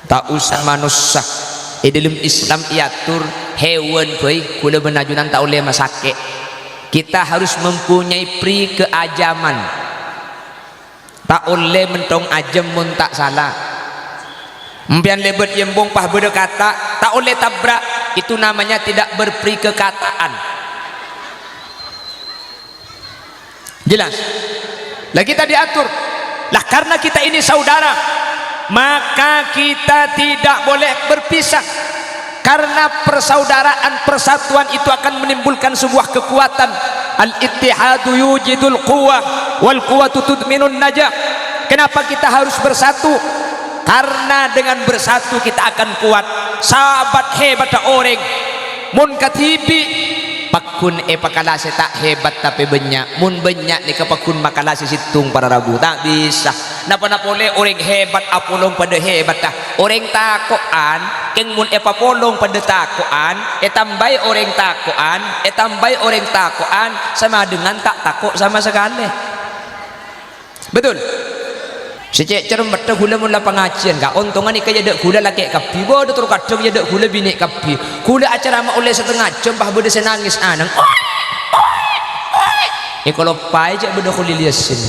tak usah manusia dalam Islam iatur hewan boy kula benajunan tak boleh masake. Kita harus mempunyai pri keajaman, tak boleh mentong ajam mun tak salah. Mpian lebet yembong pah berdekata tak boleh tabrak, itu namanya tidak berperi kekataan. Jelas lah kita diatur lah, karena kita ini saudara maka kita tidak boleh berpisah, karena persaudaraan persatuan itu akan menimbulkan sebuah kekuatan. Al-ittihadu yujidul quwwah wal quwwatu tudminun najah. Kenapa kita harus bersatu? Karena dengan bersatu kita akan kuat. Sahabat hebat orang mun katibi pakun pakalase tak hebat tapi banyak, mun banyak ni kapakun makalase situng para rabu tak bisa. Napa boleh orang hebat apolong pada hebat dah. Orang takoan keng mun papolong pada takoan tambai orang takoan tambai orang takoan sama dengan tak takok sama sekali. Betul. Secek cermet gula mula pengajian ka untungan ni kaya dak gula laki kapi bodo terus kadang ya dak gula bini kapi gula acara mak oleh setengah jam bah bodo senangis anang kalau pai je bodo kuliliasin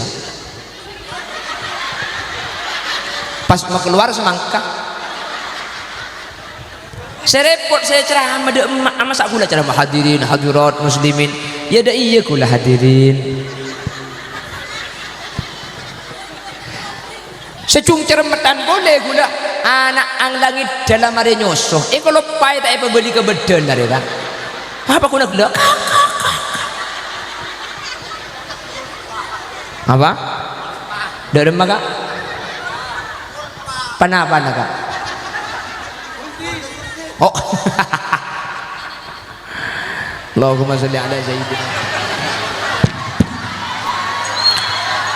pas mau keluar semangka serepot saya ceramah dak masa gula ceramah hadirin hadirat muslimin ya dak iya gula hadirin secung cermetan boleh gula anak ang langit dalam hari nyosoh kalau pai tak beli ke bedan dari dah apa guna gula apa dari mana kak panapa kak oh Allahumma sholli ala sayyidina.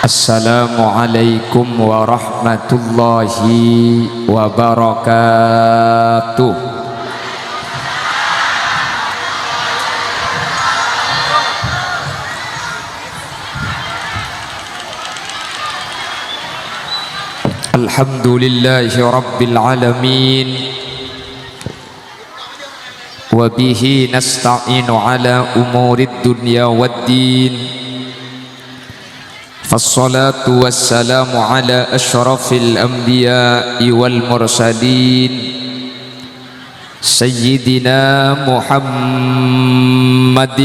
Assalamualaikum warahmatullahi wabarakatuh. Alhamdulillahi rabbil alamin wa bihi nasta'inu ala umurid dunya waddin. فالصلاة والسلام على أشرف الأنبياء والمرسلين سيدنا محمد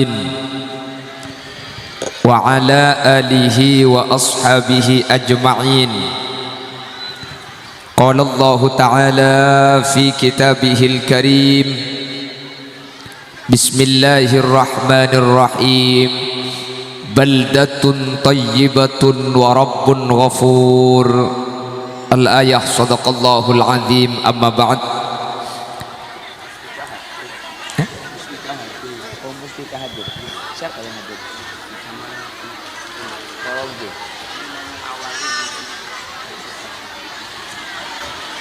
وعلى آله وأصحابه أجمعين. قال الله تعالى في كتابه الكريم بسم الله الرحمن الرحيم baldatun tayyibatun wa rabbun ghafur. Al-ayah sadaqallahul azim. Amma ba'd. Siapa yang hadir?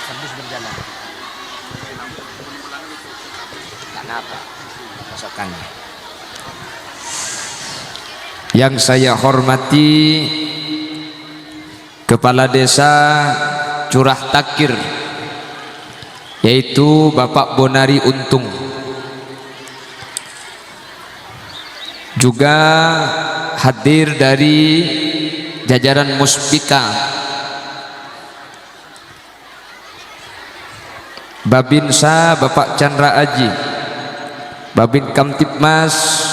Habis berjalan. Kenapa? Masakannya. Yang saya hormati Kepala Desa Curah Takir, yaitu Bapak Bonari Untung, juga hadir dari jajaran Muspika, Babinsa Bapak Chandra Aji, Babin Kamtipmas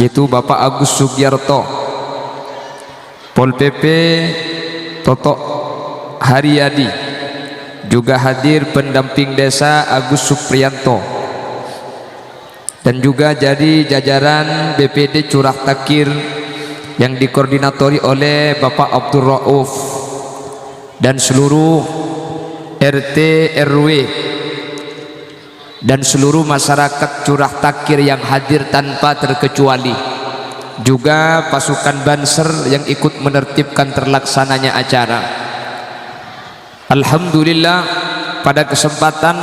yaitu Bapak Agus Sugiarto, Pol PP Toto Haryadi, juga hadir pendamping desa Agus Supriyanto, dan juga jadi jajaran BPD Curah Takir yang dikoordinatori oleh Bapak Abdul Rauf dan seluruh RT RW dan seluruh masyarakat Curah Takir yang hadir tanpa terkecuali, juga pasukan Banser yang ikut menertibkan terlaksananya acara. Alhamdulillah, pada kesempatan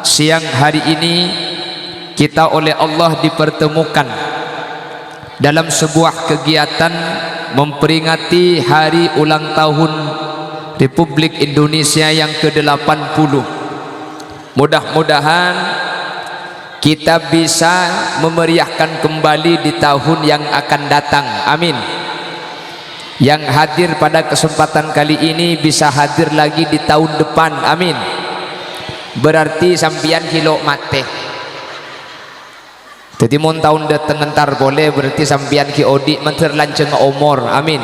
siang hari ini kita oleh Allah dipertemukan dalam sebuah kegiatan memperingati hari ulang tahun Republik Indonesia yang ke-80. Mudah-mudahan kita bisa memeriahkan kembali di tahun yang akan datang. Amin. Yang hadir pada kesempatan kali ini bisa hadir lagi di tahun depan. Amin. Berarti sampian kilo mate. Jadi mun tahun datang entar boleh, berarti sampian ki odi menter lanceng umur. Amin.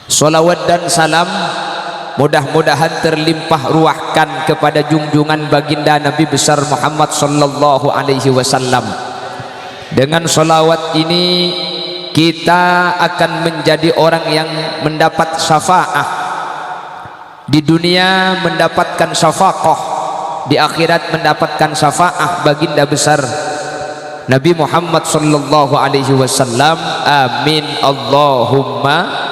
Salawat dan salam mudah-mudahan terlimpah ruahkan kepada junjungan baginda Nabi besar Muhammad sallallahu alaihi wasallam. Dengan salawat ini kita akan menjadi orang yang mendapat syafaah di dunia, mendapatkan syafaqah di akhirat, mendapatkan syafaah baginda besar Nabi Muhammad sallallahu alaihi wasallam. Amin Allahumma.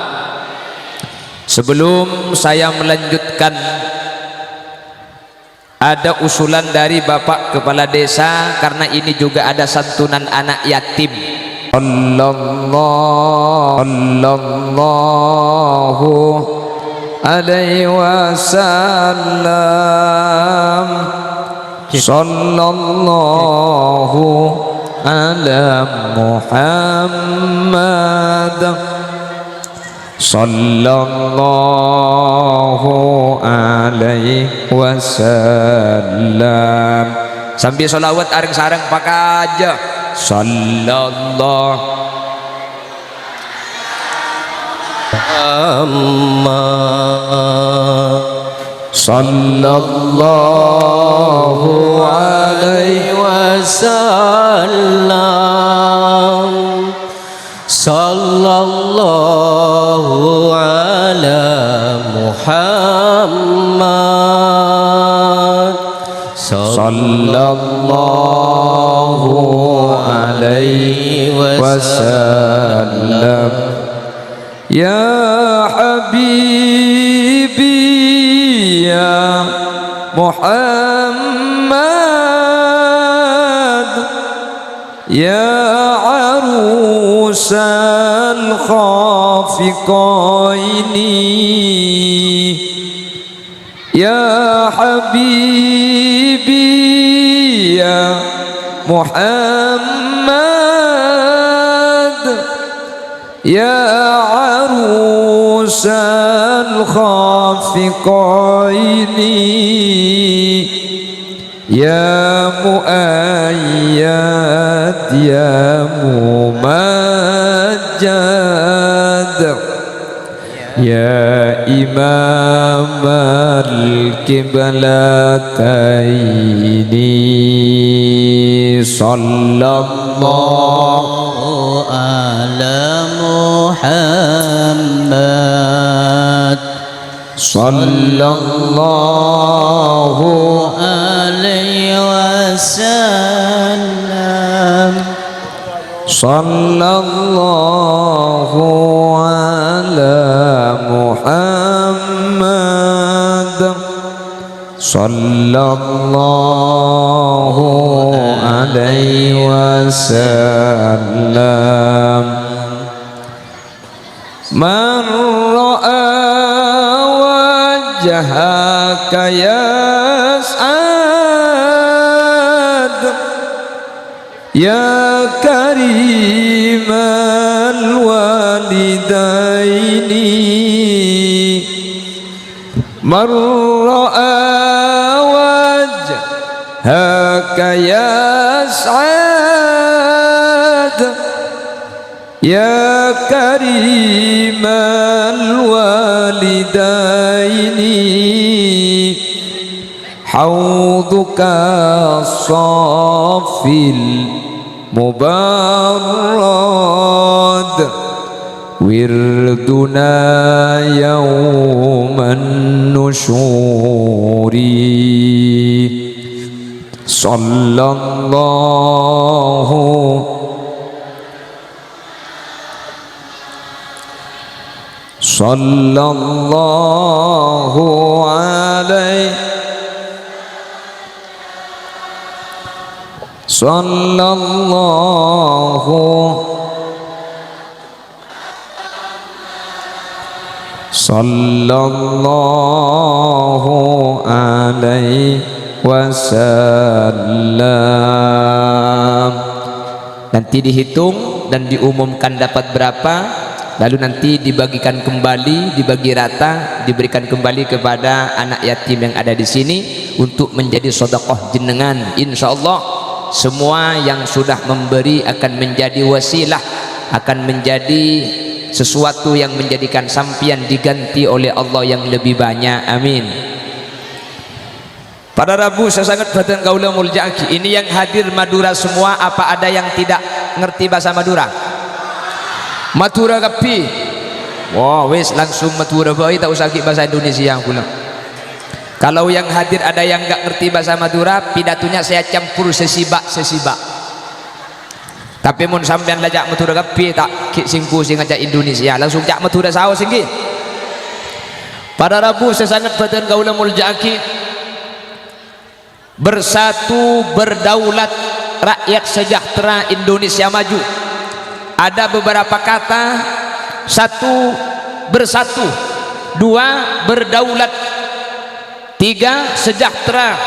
Sebelum saya melanjutkan, ada usulan dari Bapak Kepala Desa, karena ini juga ada santunan anak yatim. Sallallahu alaihi wasallam. Sallallahu ala Muhammad. Sallallahu alaihi wasallam. Sambil sholawat areng-sareng pakai aja. Sallallahu sallallahu alaihi wasallam. Sallallahu ala Muhammad. Sallallahu alaihi wasallam. Ya Habibi ya Muhammad, ya arusal khafiqaini, ya Habibi ya Muhammad, ya arusal khafiqaini, ya muayyad ya mumajjad, ya imam al-qiblataini. Sallallahu ala Muhammad. Sallallahu alaihi wasallam. Sallallahu ala Muhammad. Sallallahu alaihi wasallam. Man ra'a wajhaka yas'ad, ya karimal walidaini. Man ra'a wajhaka yas'ad, ya karimal walidaini. Hawduka safil mubarrad, wirduna yawman nusyuri. Sallallahu alaihi sallallahu alaihi wasallam. Nanti dihitung dan diumumkan dapat berapa, lalu nanti dibagikan kembali, dibagi rata, diberikan kembali kepada anak yatim yang ada di sini untuk menjadi sedekah jenengan. Insyaallah semua yang sudah memberi akan menjadi wasilah, akan menjadi sesuatu yang menjadikan sampian diganti oleh Allah yang lebih banyak. Amin. Pada Rabu saya sangat perhatian kaula muljaki. Ini yang hadir Madura semua, apa ada yang tidak ngerti bahasa Madura? Madura kapi. Wah, wis langsung Madura bae, tak usah bahasa Indonesia pula. Kalau yang hadir ada yang enggak ngerti bahasa Madura, pidatonya saya campur sesibak. Tapi mun sampean lajak Madura kapi tak sing pusing aja Indonesia, langsung jak Madura saos singgi. Pada Rabu saya sangat perhatian kaula muljaki. Bersatu berdaulat, rakyat sejahtera, Indonesia maju. Ada beberapa kata: satu, bersatu; dua, berdaulat; tiga, sejahtera;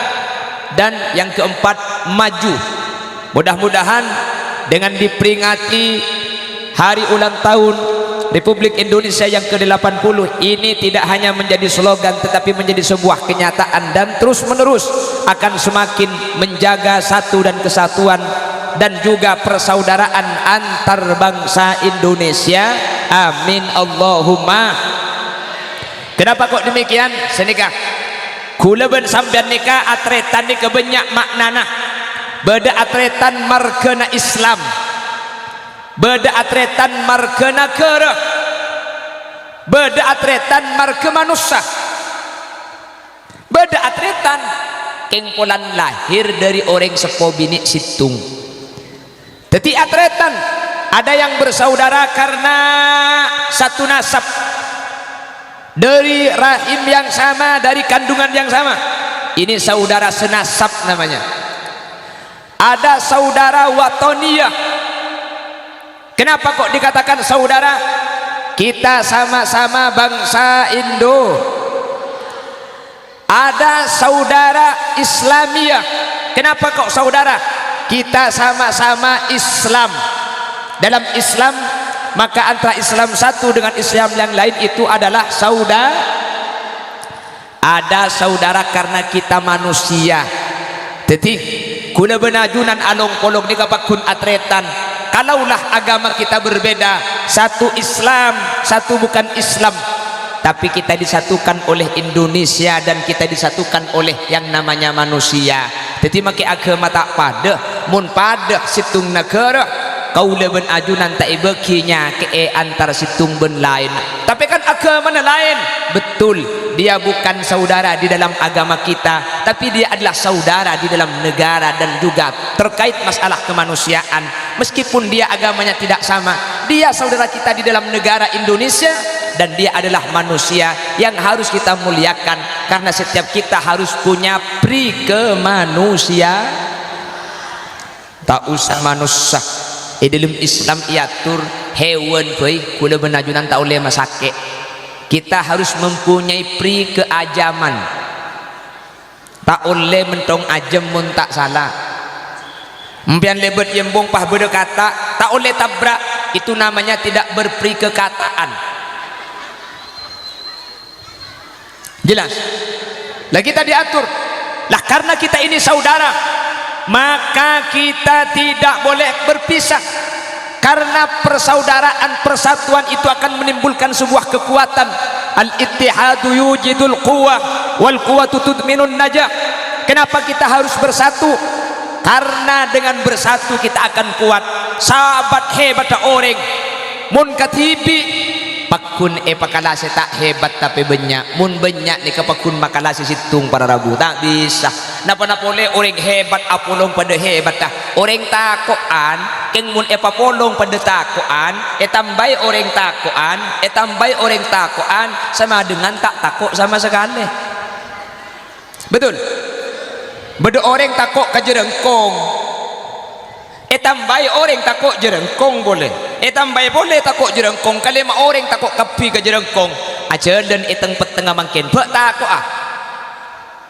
dan yang keempat, maju. Mudah-mudahan dengan diperingati hari ulang tahun Republik Indonesia yang ke-80 ini tidak hanya menjadi slogan tetapi menjadi sebuah kenyataan, dan terus menerus akan semakin menjaga satu dan kesatuan dan juga persaudaraan antar bangsa Indonesia. Amin Allahumma. Kenapa kok demikian? Senikah kula ben sampean nikah atretan ni kebanyak maknana. Beda atretan markena Islam, beda atretan markena negara, beda atretan marke manusia, beda atretan kengpolan lahir dari orang sepo bini situng. Teti atretan ada yang bersaudara karena satu nasab, dari rahim yang sama, dari kandungan yang sama. Ini saudara senasab namanya. Ada saudara watoniyah. Kenapa kok dikatakan saudara? Kita sama-sama bangsa Indo. Ada saudara Islamiyah. Kenapa kok saudara? Kita sama-sama Islam. Dalam Islam, maka antara Islam satu dengan Islam yang lain itu adalah saudara. Ada saudara karena kita manusia. Jadi kuna benajunan along polong ni kapakun atretan. Kalaulah agama kita berbeda, satu Islam, satu bukan Islam, tapi kita disatukan oleh Indonesia dan kita disatukan oleh yang namanya manusia. Jadi maki agama tak pada, mun pada situng negara, kaula ben ajunan tak ibekinya ke antar situng ben lain. Tapi kan agama lain. Betul, dia bukan saudara di dalam agama kita, tapi dia adalah saudara di dalam negara dan juga terkait masalah kemanusiaan. Meskipun dia agamanya tidak sama, dia saudara kita di dalam negara Indonesia, dan dia adalah manusia yang harus kita muliakan, karena setiap kita harus punya pri kemanusia. Tak usah manusia. Dalam Islam iatur hewan baik kula benajunan tak oleh masake. Kita harus mempunyai pri keajaman. Tak oleh mentong ajem mun tak salah. Mpian lebet yembong pah beda kata, tak oleh tabrak. Itu namanya tidak berpri kekataan. Jelas? Lah kita diatur. Lah karena kita ini saudara, maka kita tidak boleh berpisah. Karena persaudaraan, persatuan itu akan menimbulkan sebuah kekuatan. Al-ittihadu yujidul quwwah wal quwwatu tudminun najah. Kenapa kita harus bersatu? Karena dengan bersatu kita akan kuat. Sahabat hebat orang mun katibi pakun pakalase tak hebat tapi banyak. Mun banyak ni kapakun makalase situng para Rabu tak bisa. Napa boleh orang hebat apolong pada hebat dah. Orang takoan keng mun papolong pada takoan, tambai orang takoan, tambai orang takoan sama dengan tak takok sama sekali. Betul? Beda orang takok ke jerengkong, tambai orang takok jerengkong boleh. Tambai boleh takok jerengkong. Kalau orang takok kapi ke jerengkong, aja dan iteng petengah mangkin bek takok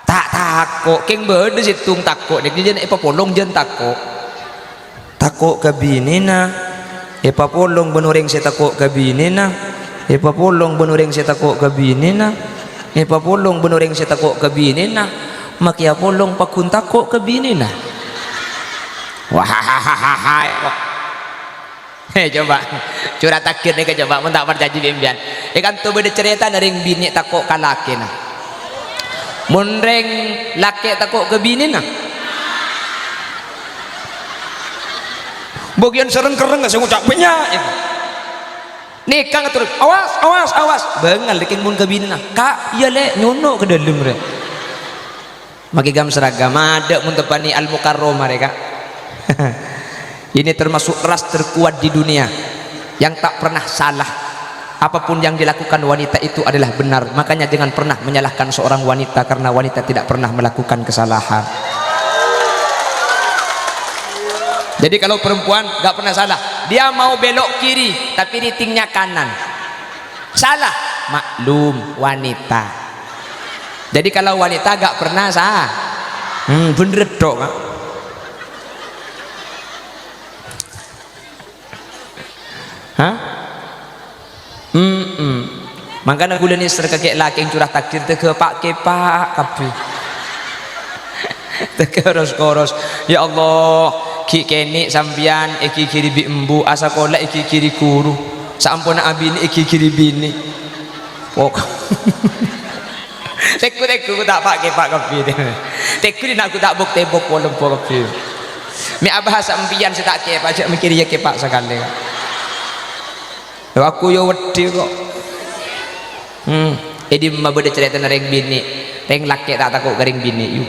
tak takok keng berde situng takok nek jen apa polong jen takok ke binina apa polong benoreng saya takok ke binina apa polong benoreng saya takok ke binina apa polong benoreng saya takok ke binina makia polong pakun takok ke binina wah coba curhat takir nih coba mun tak percaya bimbian ikan tuh beda cerita dari bini takok ka laki nah mun reng laki takok ke bini nah bagian sereng kereng nggak ngucap penyak nikah terus awas bengal deking mun ke bini nah kak iya le nyono ke dalam re maki gam seragam ada mun tepani al mukarrom mereka ini termasuk ras terkuat di dunia yang tak pernah salah. Apapun yang dilakukan wanita itu adalah benar. Makanya jangan pernah menyalahkan seorang wanita karena wanita tidak pernah melakukan kesalahan. Jadi kalau perempuan gak pernah salah, dia mau belok kiri tapi ritingnya kanan, salah, maklum wanita. Jadi kalau wanita gak pernah salah, bener dong. Hah? Makanya gula ni serkakek laki yang curah takdir teke pak kabeh. Teke koros ya Allah ki kene sambian iki kiri bi embu asa kolak iki kiri guru sampun abini iki kiri bini pok teku tak pak kabeh teku nak aku tak buk tebok polem kabeh mi abah sambian setak ke pak mikir ya ke pak sekali. Aku yo wedi kok. Edi mah beda cerita nang bini, reng laki tak takut garing bini yu.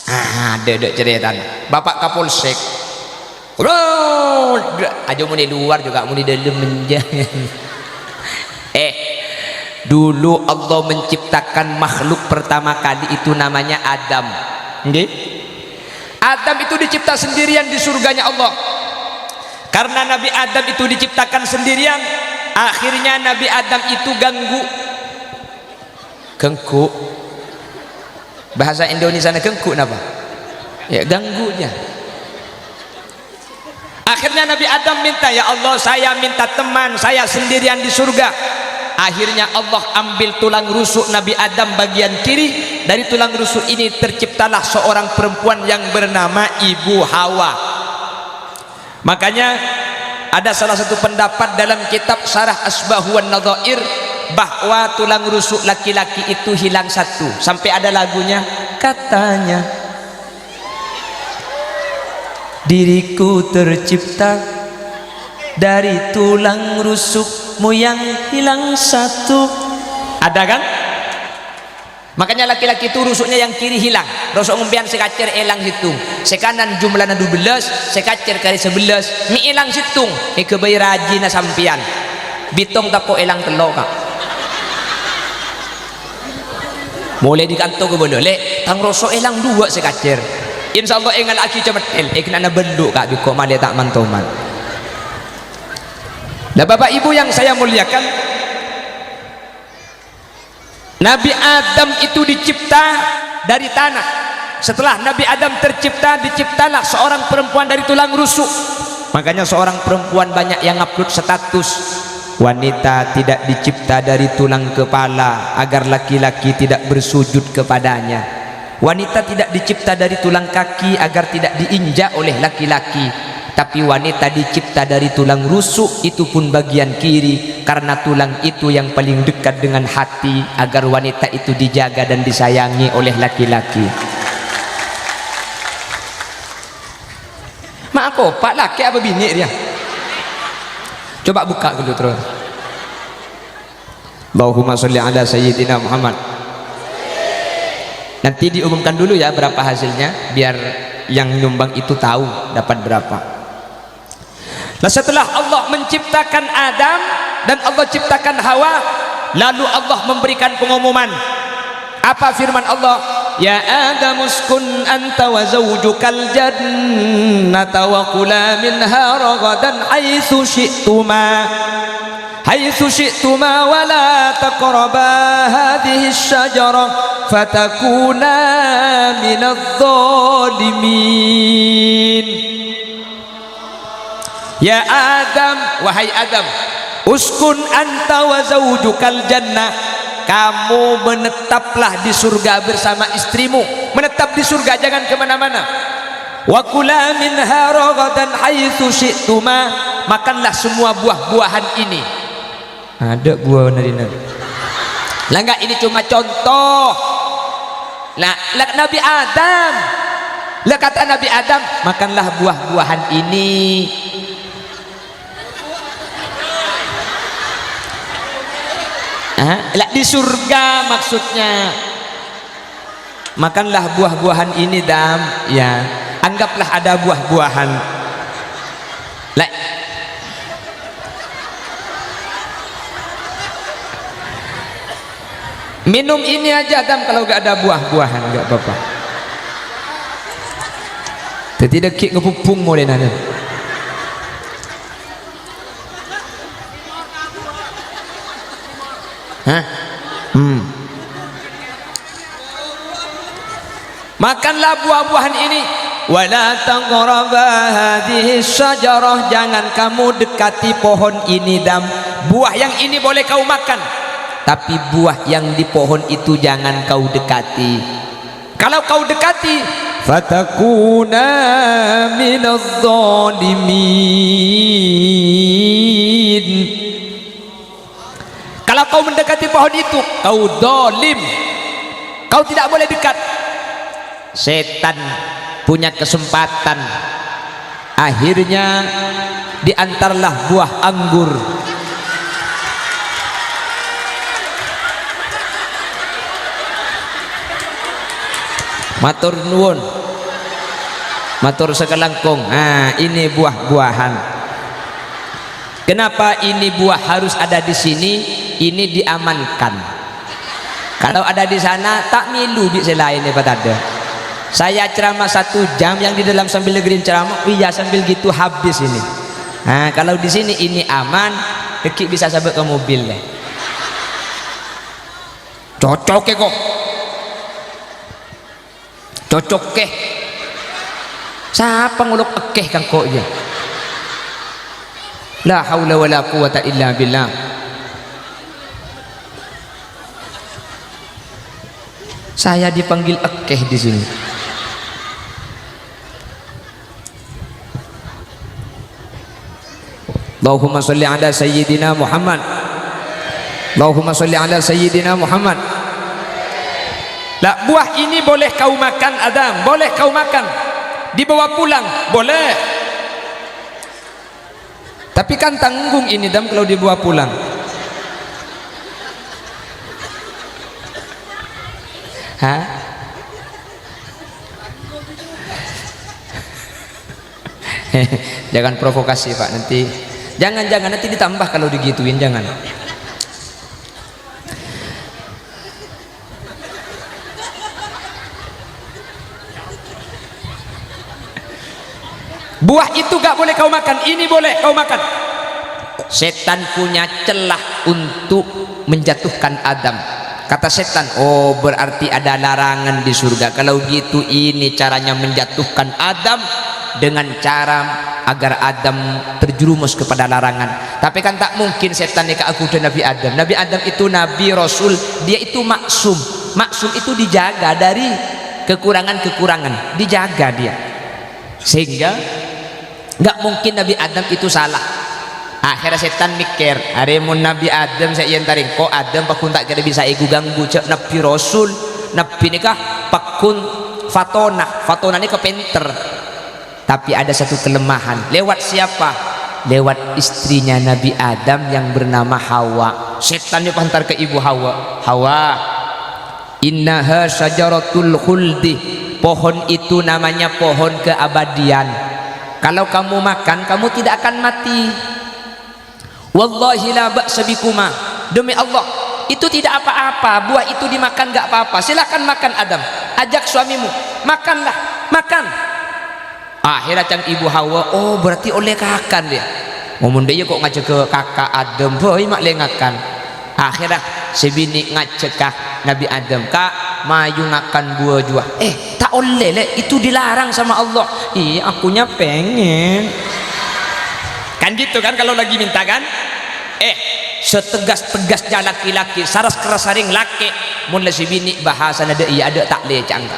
Ada cerita. Bapak Kapolsek. Aja mau di luar juga mau di dalam menjangan. Dulu Allah menciptakan makhluk pertama kali itu namanya Adam. Nggih? Adam itu dicipta sendirian di surganya Allah. Karena Nabi Adam itu diciptakan sendirian, akhirnya Nabi Adam itu ganggu. Bahasa Indonesia gengku napa? Ya ganggunya. Akhirnya Nabi Adam minta, ya Allah saya minta teman, saya sendirian di surga. Akhirnya Allah ambil tulang rusuk Nabi Adam bagian kiri. Dari tulang rusuk ini terciptalah seorang perempuan yang bernama Ibu Hawa. Makanya ada salah satu pendapat dalam kitab Syarah Asbah wan Nadhair bahwa tulang rusuk laki-laki itu hilang satu, sampai ada lagunya, katanya diriku tercipta dari tulang rusukmu yang hilang satu. Ada kan? Makanya laki-laki itu rusuknya yang kiri hilang. Rusuk ngumpian sekacer elang situng. Sekanan jumlahnya 12, sekacer kali 11. Mi elang situng. Kebayi rajina sampian. Bitong tapo elang telok kak. Mulai di kantor ke boleh. Tang rusuk elang 2 sekacer. Insya Allah engal aki cemetel. Kena beluk kak. Biko malah tak mantoman. Nah bapak ibu yang saya muliakan, Nabi Adam itu dicipta dari tanah. Setelah Nabi Adam tercipta, diciptalah seorang perempuan dari tulang rusuk. Makanya seorang perempuan banyak yang upload status, wanita tidak dicipta dari tulang kepala agar laki-laki tidak bersujud kepadanya. Wanita tidak dicipta dari tulang kaki agar tidak diinjak oleh laki-laki. Tapi wanita dicipta dari tulang rusuk, itu pun bagian kiri, karena tulang itu yang paling dekat dengan hati, agar wanita itu dijaga dan disayangi oleh laki-laki. Mak aku pak laki apa bini dia? Coba buka dulu terus. Allahumma sholli ala sayyidina Muhammad. Nanti diumumkan dulu ya berapa hasilnya, biar yang nyumbang itu tahu dapat berapa. Nah setelah Allah menciptakan Adam dan Allah ciptakan Hawa, lalu Allah memberikan pengumuman. Apa firman Allah? Ya Adam uskun anta wa zawjukal jannata wa kula minha ragadan haitsu syi'tuma. haitsu syi'tuma wa la taqraba hadhihi asyajarah fatakuna minadh dhalimin. Ya Adam, wahai Adam, uskun anta wa zaujukal jannah, kamu menetaplah di surga bersama istrimu, menetap di surga, jangan kemana-mana. Wa kula minha ragadan haitsu syi'tuma, makanlah semua buah-buahan ini. Ada buah narina lah, enggak, ini cuma contoh. Nah, Nabi Adam lah, kata Nabi Adam, makanlah buah-buahan ini. Lah di surga maksudnya, makanlah buah-buahan ini Dam, ya, anggaplah ada buah-buahan. Lah minum ini aja Dam, kalau gak ada buah-buahan gak apa-apa. Tidak kik ngepupung mulai nana. Hah? Makanlah buah-buahan ini. Wala taqraba hadhihi syajarah, jangan kamu dekati pohon ini Dam. Buah yang ini boleh kau makan, tapi buah yang di pohon itu jangan kau dekati. Kalau kau dekati, fatakuna minadh dhalimin. Kalau kau mendekati pohon itu, kau zalim, kau tidak boleh dekat. Setan punya kesempatan, akhirnya diantarlah buah anggur. Matur nuwun, matur sekelangkung. Nah, ini buah-buahan. Kenapa ini buah harus ada di sini? Ini diamankan. Kalau ada di sana tak milu bi selain dapat ada. Saya ceramah 1 jam, yang di dalam sambil dengerin ceramah, iya sambil gitu habis ini. Nah, kalau di sini ini aman, dekik bisa sampai ke mobil deh. Cocok ke kok. Cocok ke. Siapa nguluk ekeh kang kok ya? La haula wala quwata illa billah. Saya dipanggil ekeh di sini. Allahumma sholli ala sayyidina Muhammad. Allahumma sholli ala sayyidina Muhammad. Lah, buah ini boleh kau makan Adam, boleh kau makan. Dibawa pulang boleh. Tapi kan tanggung ini Dam kalau dibawa pulang. Hah? Jangan provokasi Pak, nanti jangan nanti ditambah kalau digituin, jangan. Buah itu gak boleh kau makan, ini boleh kau makan. Setan punya celah untuk menjatuhkan Adam. Kata setan, oh berarti ada larangan di surga. Kalau gitu ini caranya menjatuhkan Adam, dengan cara agar Adam terjerumus kepada larangan. Tapi kan tak mungkin setan nikah aku dan Nabi Adam. Nabi Adam itu Nabi Rasul, dia itu maksum. Maksum itu dijaga dari kekurangan-kekurangan, dijaga dia. Sehingga nggak mungkin Nabi Adam itu salah. Akhirnya setan mikir, hari mun Nabi Adam saya yang taring kok Adam pakun tak kira bisa ego ganggu cek Nabi Rasul, Nabi nikah pakun fatona ini kepenter. Tapi ada satu kelemahan, lewat siapa? Lewat istrinya Nabi Adam yang bernama Hawa. Setan dipantar ke ibu Hawa. Hawa, innaha syajaratul khuldi, pohon itu namanya pohon keabadian. Kalau kamu makan, kamu tidak akan mati. Wallahi la ba'sa bikuma, demi Allah itu tidak apa-apa, buah itu dimakan gak apa-apa. Silakan makan Adam, ajak suamimu, makanlah, makan. Akhirnya cang ibu Hawa, oh berarti oleh kakan dia. ngomong dia kok ngajak ke kakak Adam boy mak lengakan. Akhirnya si bini ngajak Nabi Adam, kak mayu ngakan buah jua. Tak boleh le, itu dilarang sama Allah. Akunya pengen kan gitu kan kalau lagi minta kan. Setegas-tegasnya laki-laki saras keras saring laki mun si bini bahasa nada iya ada tak le cangga.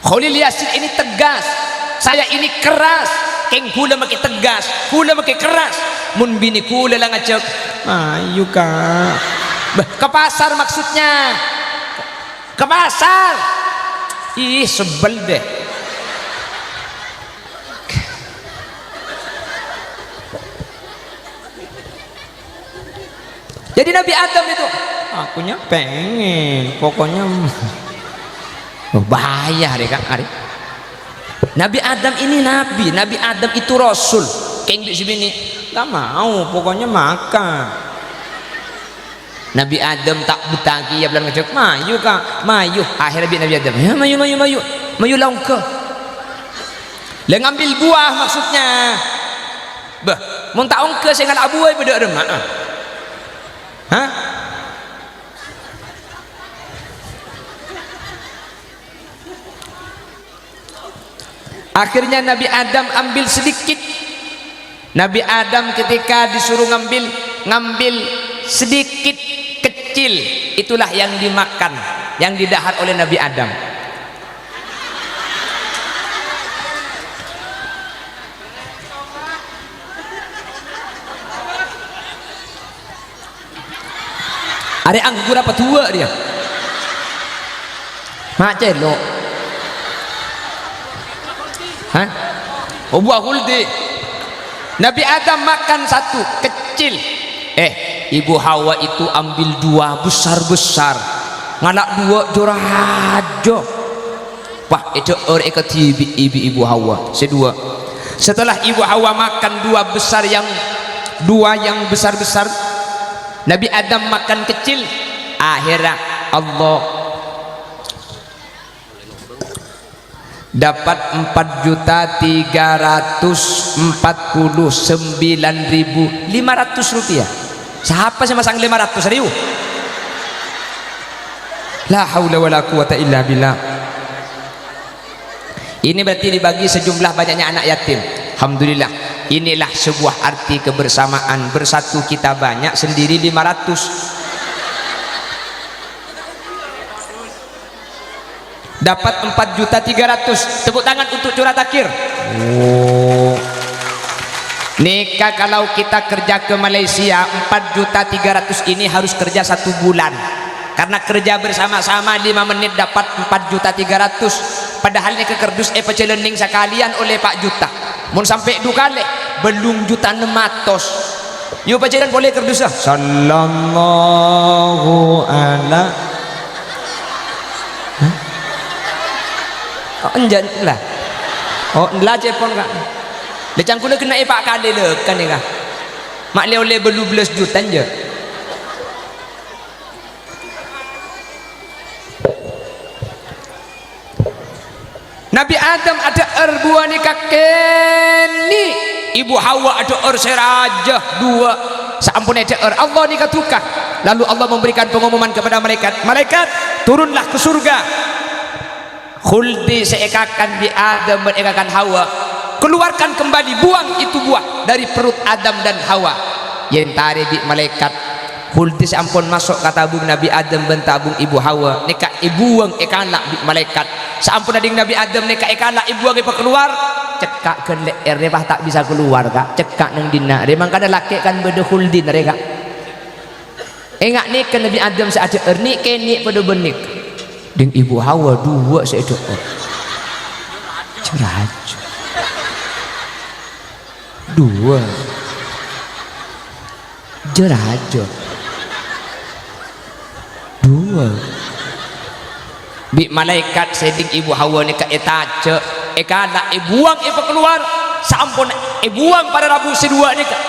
Khalil Yasin ini tegas, saya ini keras. Keng kula make tegas, kula make keras. Mun bini kula lang ngajak, ayo kak. Ke pasar maksudnya. Ke pasar. Sebel deh. Jadi Nabi Adam itu, akunya pengen, pokoknya bahaya deh kak Ari. Nabi Adam ini nabi, Nabi Adam itu rasul. Keng di sini nggak mau, pokoknya makan. Nabi Adam tak betagi ya bilang ngejek, mayu kak, mayu. Akhirnya Nabi Adam, ya mayu laungke. Lah ngambil buah maksudnya. Mau tak ongke saya ngal abuai pada remak. Hah? Akhirnya Nabi Adam ambil sedikit. Nabi Adam ketika disuruh ngambil sedikit kecil, itulah yang dimakan, yang didahar oleh Nabi Adam. Ada anggur apa tua dia? Mak celok. Hah? Buah huldi. Nabi Adam makan satu kecil. Ibu Hawa itu ambil dua besar-besar. Ngalak dua jorah aja. Wah, itu orang ikut ibu Hawa. Sedua. Setelah ibu Hawa makan dua yang besar-besar, Nabi Adam makan kecil. Akhirnya Allah dapat 4.349.500 rupiah. Siapa sih masang 500 ribu? La haula wala quwata illa billah. Ini berarti dibagi sejumlah banyaknya anak yatim. Alhamdulillah. Inilah sebuah arti kebersamaan. Bersatu kita banyak, sendiri 500. Dapat 4.300.000. Tepuk tangan untuk curhat akhir. Nikah kalau kita kerja ke Malaysia 4.300.000 ini harus kerja 1 bulan. Karena kerja bersama-sama 5 menit dapat 4.300.000. Padahal ini ke kerdus pecelening sekalian oleh Pak Juta. Mun sampai 2 kali belum juta 600. Yuk pacaran boleh kerdus lah. Sallallahu ala. Enjan lah. Lah cepon kak. Lecang kula kena 4 kali le kan ni kak. Mak le oleh 12 juta je. Nabi Adam ada buah nikah keni, Ibu Hawa ada serajah 2. Seampun ada Allah nikah tukar. Lalu Allah memberikan pengumuman kepada malaikat, turunlah ke surga. Khuldi seekakan di Adam berekakan Hawa. Keluarkan kembali, buang itu buah dari perut Adam dan Hawa. Yang tari di malaikat khuldi seampun masuk kata tabung Nabi Adam ben tabung Ibu Hawa. Nikah ibu wang ekalak di malaikat. Seampun ading Nabi Adam nikah ekalak ibu wang keluar. Cekak ke leer repah tak bisa keluar kak. Cekak nang dina. Memang kada laki kan beda khuldi mereka. Engak nikah Nabi Adam seaja ernik kenik pada benik. Ding Ibu Hawa 2 seedok. Ceraj. 2. Jerajo. 2. Bi malaikat seding Ibu Hawa ni ka etace ekana buang keluar sampun buang pada Rabu sedua ni ka.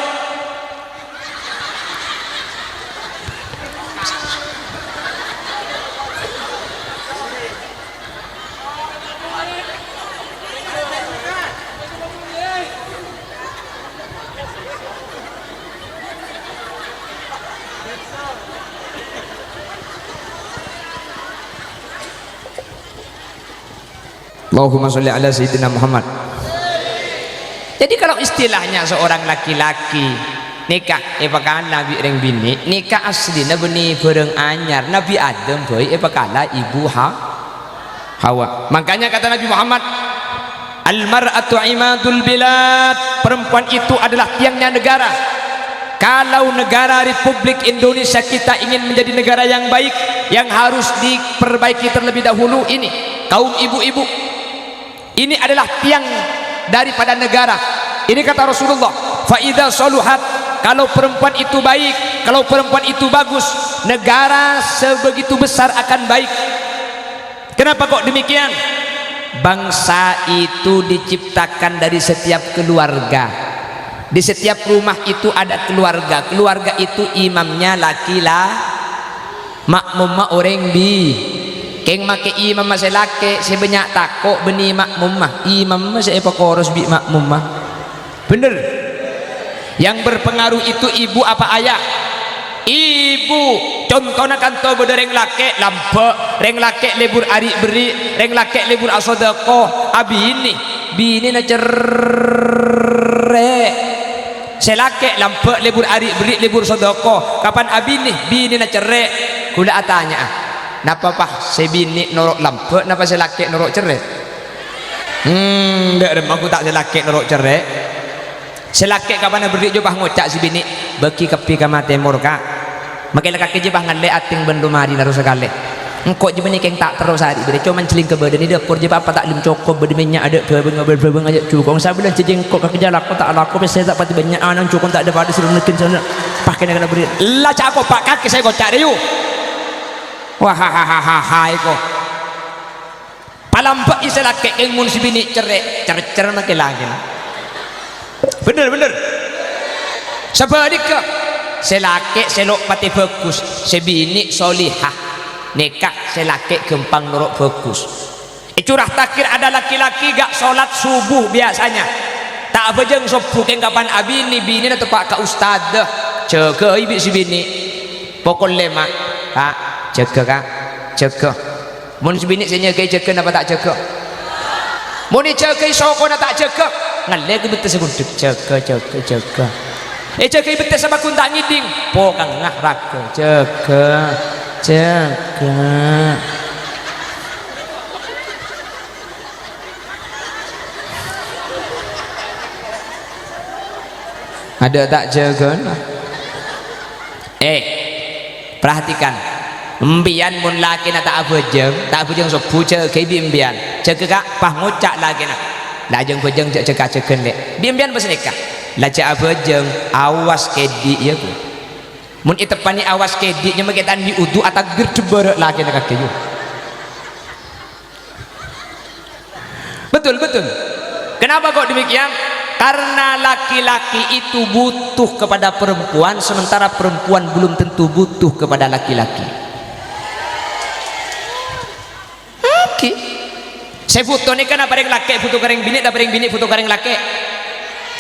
Allahumma sholli ala sayyidina Muhammad. Jadi kalau istilahnya seorang laki-laki nikah pakai Nabi ring bini, nikah aslinya benih bareng anyar Nabi Adam boy pakala ibu Hawa. Makanya kata Nabi Muhammad, al-mar'atu imadul bilad, perempuan itu adalah tiangnya negara. Kalau negara Republik Indonesia kita ingin menjadi negara yang baik, yang harus diperbaiki terlebih dahulu ini kaum ibu-ibu. Ini adalah tiang daripada negara. Ini kata Rasulullah, fa idza saluhat, kalau perempuan itu baik, kalau perempuan itu bagus, negara sebegitu besar akan baik. Kenapa kok demikian? Bangsa itu diciptakan dari setiap keluarga. Di setiap rumah itu ada keluarga. Keluarga itu imamnya makmumah orang bi. Keng make imam masih laki sebanyak takok beni makmumah. Imam masih koros bi makmumah. Bener. Yang berpengaruh itu ibu apa ayah? Ibu. Contohnya kan to bereng laki lampe, reng laki libur ari beri, reng laki libur asodako. Abi bini na cerek. Selake lampe libur ari beri libur sodoko. Kapan abi bini na cerek. Kula atanya napa pah sebini norok lampe, napa selake norok cerek? Ndak aku tak selake norok cerek. Selake kapan beri jopah ngocak si bini beki kepi kama temur ka. Makai kaki jepah ngale ating bendu mari naruh sekali. Engkau je keng tak terus hari beri cuma celing ke badan ini dapur je apa tak lim cokop beri minyak ada berbeng aja cukong saya bilang jengkok kaki jalan aku tak laku saya tak pati banyak anak cukong tak ada pada suruh nekin sana pakai nak beri lah cak aku pak kaki saya kocak deh yuk wah hahaha iko palampak istilah keng mun si bini cerek cer makin lagi bener sebaliknya selake selok pati bagus sebini solihah nikah selaki gempang nuruk bagus. Curah takir ada laki-laki gak sholat subuh biasanya tak bejeng subuh keng kapan abini bini na tepak ke ustad jaga ibi si bini pokok lemak kak jaga mun si bini senya kaya jaga napa tak jaga mun jaga soko na tak jaga ngalle ke betul segunduk jaga jaga betul sama kuntak ngiding pokang ngah raga jaga ada tak jaga perhatikan mbian mun laki na tak bejeng subuh jaga bimbian jaga kak pah ngocak lagi na lajeng bejeng jaga lek bimbian pas nikah lajeng bejeng awas kedi ya ku mun itepani awas kediknya magetan di udu atau gerdeber lagi nak kayu betul kenapa kok demikian? Karena laki-laki itu butuh kepada perempuan sementara perempuan belum tentu butuh kepada laki-laki. Oke saya butuh ni kan apa yang laki butuh kareng bini apa yang bini butuh kareng laki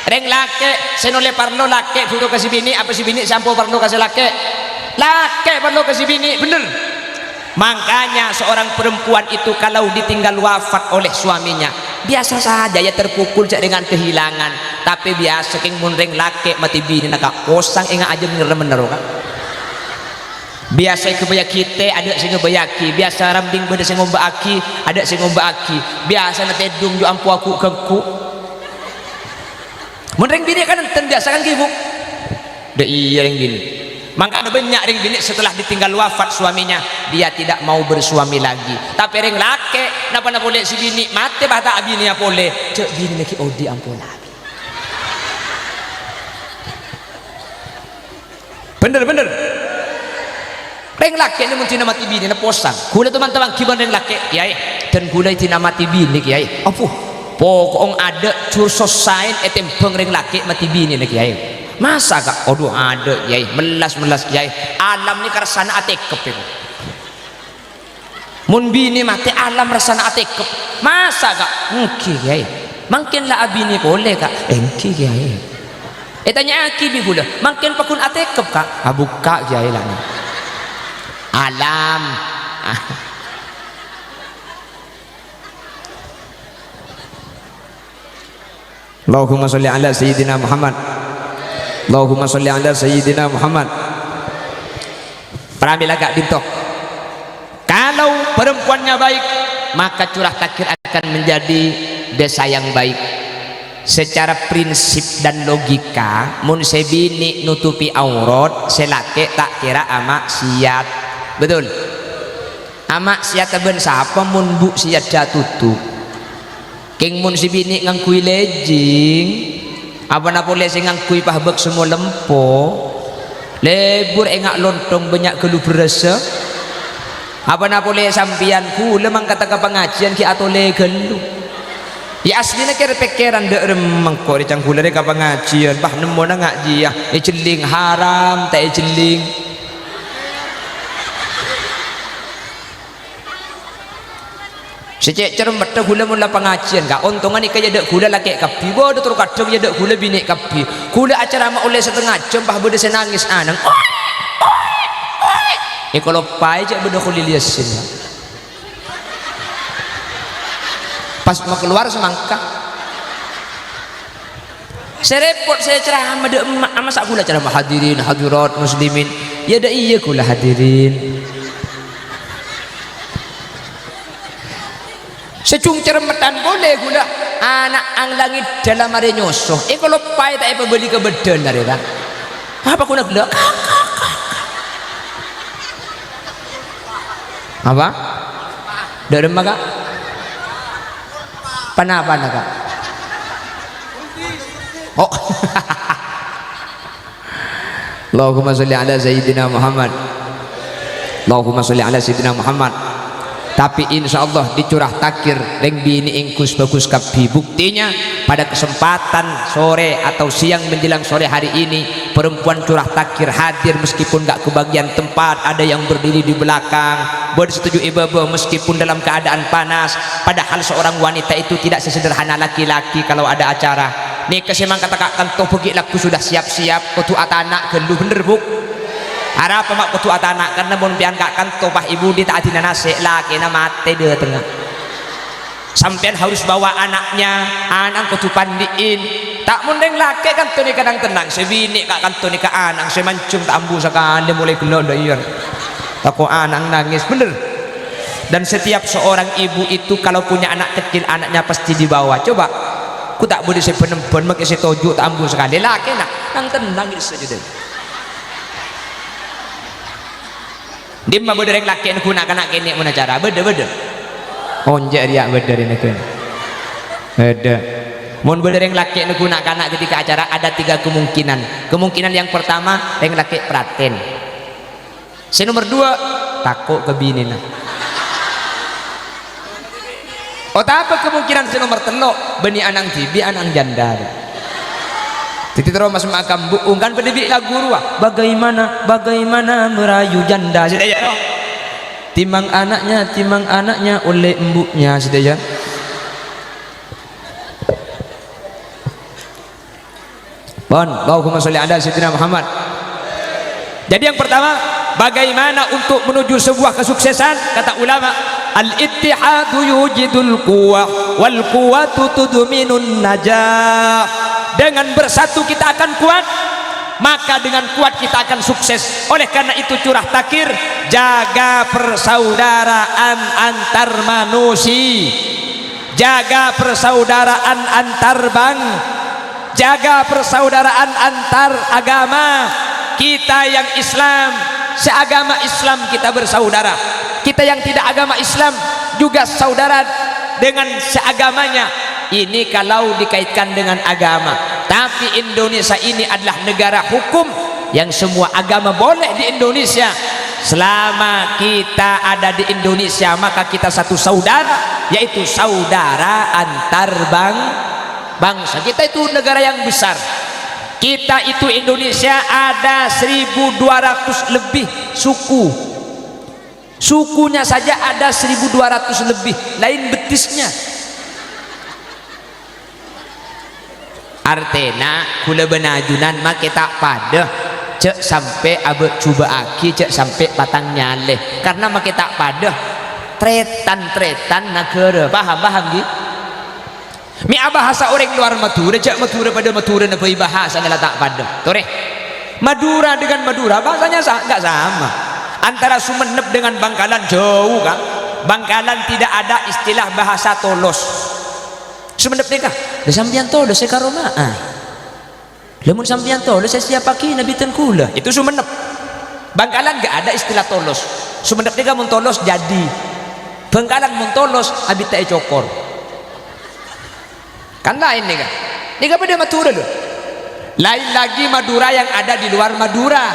reng laki senole parlo laki butuh kasih bini apa si bini sampo parlo kasih laki parlo kasih bini bener. Makanya seorang perempuan itu kalau ditinggal wafat oleh suaminya biasa saja ya terpukul dengan kehilangan tapi biasa keng mun reng laki mati bini nak kosang ingat aja bener kan biasa kebaya kita ada sing ngebayaki biasa rambing beda sing ngombaki ada sing ngombaki biasa na tedung jo ampu aku kengku mun reng bini kan enten biasa kan gibuk de iya reng bini maka ada banyak reng bini setelah ditinggal wafat suaminya dia tidak mau bersuami lagi tapi reng laki napa boleh si bini mati bahata bini ya boleh cek bini lagi odi ampun bener reng laki ini mungkin mati bini na posang gula teman-teman kiban reng laki kiai dan gula tina mati bini kiai pokok ada cursos sain etempeng reng laki mati bini na kiai masa kak aduh ada kiai melas kiai alam ni karsana atekep itu mun bini mati alam rasana atekep masa kak engki kiai mungkin lah abini boleh kak engki kiai tanya aki bigula mungkin pakun atekep kak abuka kiai lah alam Allahumma sholli ala sayyidina Muhammad. Allahumma sholli ala sayyidina Muhammad. Perambil agak bintok. Kalau perempuannya baik, maka curah takir akan menjadi desa yang baik. Secara prinsip dan logika, mun sebini nutupi aurat, selake tak kira amak siat. Betul? Amak siat ben sapa mun bu siat jatutup. King mun si bini ngangkui lejing, apa na boleh sing ngangkui pahbek semua lempo, lebur engak lontong banyak kelu berasa. Apa na boleh sampian ku lemang kata ke pengajian ki atau le gelu. Ya aslinya kira pikiran dek remang kok di cangkul dari ke pengajian, bah nemu na ngaji ya, jeling haram tak jeling. Secek cermet dah gula mula pengajian kak untungan ni kaya dek gula laki kapi bodoh terus kadang ya dek gula bini kapi gula acara mak oleh setengah jam bah bodoh saya nangis anang kalau pai cak bodoh kulit liasin pas mau keluar semangka saya repot saya ceramah dek emak masa gula ceramah hadirin hadirat muslimin ya dek iya gula hadirin secung cermetan boleh gula anak ang langit dalam hari nyosoh kalau pai tak apa beli kebedan dari dah apa guna gula apa dari mana panapa naga oh Allahumma sholli ala sayyidina Muhammad. Allahumma sholli ala sayyidina Muhammad. Tapi insya Allah dicurah takir reng bini ingkus bagus kapi. Buktinya pada kesempatan sore atau siang menjelang sore hari ini perempuan curah takir hadir meskipun gak kebagian tempat, ada yang berdiri di belakang bersetuju ibu-ibu meskipun dalam keadaan panas, padahal seorang wanita itu tidak sesederhana laki-laki. Kalau ada acara nih kesemang katakan toh pergi laku sudah siap-siap kutu atanak gelu bener bu harap mak kutu atanak karena bon pian gak kan topah ibu di taatina nase laki na mate de tengah sampean harus bawa anaknya anak kutu pandiin tak mundeng laki kan tuni kadang tenang sebini kak kan tuni ke anak semancung tak ambu sekali mulai gelon doyan aku anak nangis bener. Dan setiap seorang ibu itu kalau punya anak kecil anaknya pasti dibawa. Coba aku tak boleh saya penempan mak saya tojuk tak ambu sekali laki nak nang tenang itu saja deh. Dia mah bederek laki yang guna kanak kene mana cara beda onjek dia beda ini kan beda mun bederek laki yang guna kanak ketika acara ada 3 kemungkinan yang pertama yang laki praten si nomor 2 takut ke bini nah oh apa kemungkinan si nomor 3 beni anang tibi anang janda Titi terus masuk makam buung kan pada bilik lagu ruah bagaimana merayu janda sudah ya timang anaknya oleh embuknya sudah ya bon Allahumma sholli ala sayyidina Muhammad. Jadi yang pertama bagaimana untuk menuju sebuah kesuksesan kata ulama al-ittihadu yujidul quwwah wal quwwatu tudminun najah. Dengan bersatu kita akan kuat, maka dengan kuat kita akan sukses. Oleh karena itu curah takir, jaga persaudaraan antar manusia, jaga persaudaraan antar bang, jaga persaudaraan antar agama. Kita yang Islam seagama Islam kita bersaudara, kita yang tidak agama Islam juga saudara dengan seagamanya. Ini kalau dikaitkan dengan agama. Tapi Indonesia ini adalah negara hukum yang semua agama boleh di Indonesia. Selama kita ada di Indonesia maka kita satu saudara, yaitu saudara antar bangsa. Kita itu negara yang besar. Kita itu Indonesia ada 1200 lebih suku. Sukunya saja ada 1200 lebih, lain betisnya. Artena kula benajunan mak kita pada cek sampai abek cuba aki cek sampai patang nyaleh karena mak kita pada tretan negara paham gitu Mi bahasa orang luar Madura, jak Madura pada Madura na bahasa nila tak pada. Tore. Madura dengan Madura bahasanya enggak sama. Antara Sumenep dengan Bangkalan jauh kan. Bangkalan tidak ada istilah bahasa tolos. Sumenep nikah. Da sampeyan tolos se karona. Lamun sampeyan tolos se siapa ki nabi kula. Itu Sumenep. Bangkalan enggak ada istilah tolos. Sumenep nikah mun tolos jadi. Bangkalan mun tolos abi tae cokor. Kan lain nih kan ini pada Madura loh, lain lagi Madura yang ada di luar Madura,